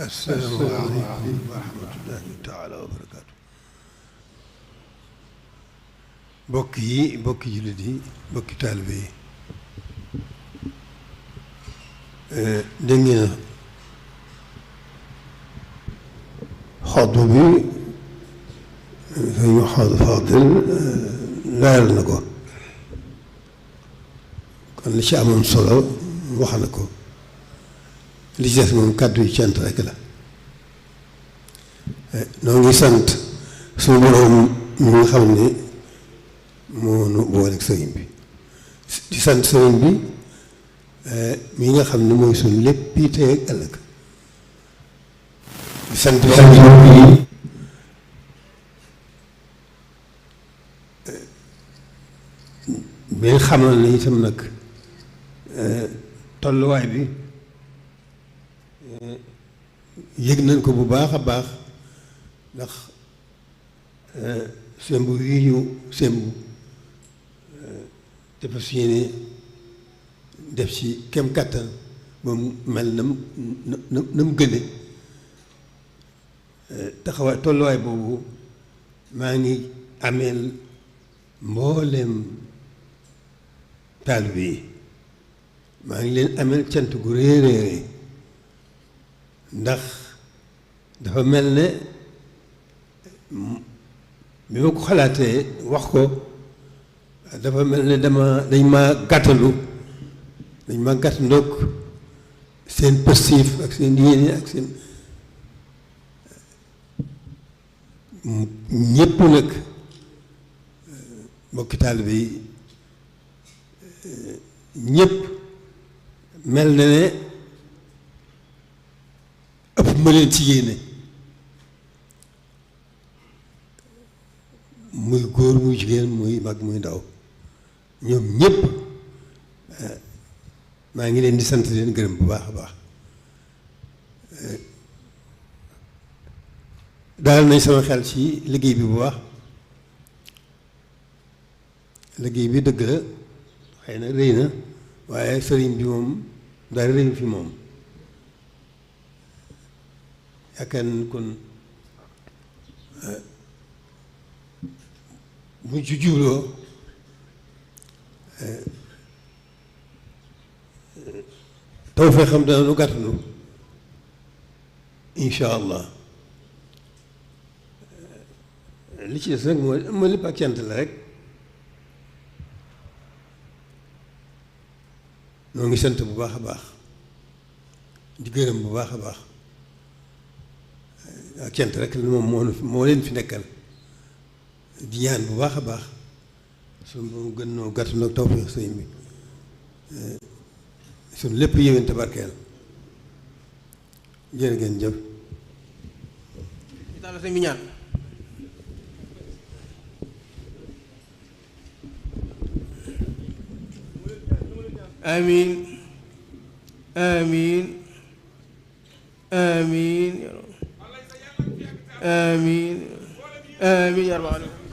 assalaamu aleykum wa rahmatullahi taala wa barakaatu. bokki jullit yi bokki taalibe yi dégg ngeen xutba bi sëñ Mouhamadou Fadil leeral na ko kon li ci amoon solo wax na ko li ci des moom kàddu yu cant rek la. noo ngi sant suñu boroom mi nga xam ne moo nu booleeg sëriñ bi di sant sëriñ bi mi nga xam ne mooy suñu lépp yi tey ak ëllëg di sant sëriñ bi bi nga xamal ne itam nag tolluwaay bi yëg nañ ko bu baax a baax ndax semb yi ñu semb dafa su yéene def ci kem kàttan ba mu mel na mu gëne taxawaay tolluwaay boobu maa ngi ameel mbooleem taalibe yi maa ngi leen ameel cant gu réeréeré ndax dafa mel ne bi ma ko xalaatee wax ko dafa mel ne dañ ma gàttandoog seen positif ak seen yéene ak seen ñépp nag mbokki taalibe yi ñépp mel na ne ëpp ma leen ci yéene muy góor muy jigéen muy mag muy ndaw ñoom ñépp maa ngi leen di sant leen gërëm bu baax a baax daal nañ sama xel ci liggéey bi bu baax liggéey bi dëgg la xëy na rëy na waaye sëriñ bi moom dara rëyu fi moom yaakaar naa kon bu ci jubloo taw fee xam dana nu gàttanu incha allah li ci des nag mooy lépp ak cant la rek noo ngi sant bu baax a baax di gërëm bu baax a baax ak cant rek moom moo leen fi nekkal di ñaan bu baax a baax suñu moom gën noo gàttu nag tawfeex sëñ bi suñu lépp yéwén tabarkeel jërë ngeen jëf daal sëñ bi ñaan amiin amiin amiin amiin amiin yaa rabbal aalamiin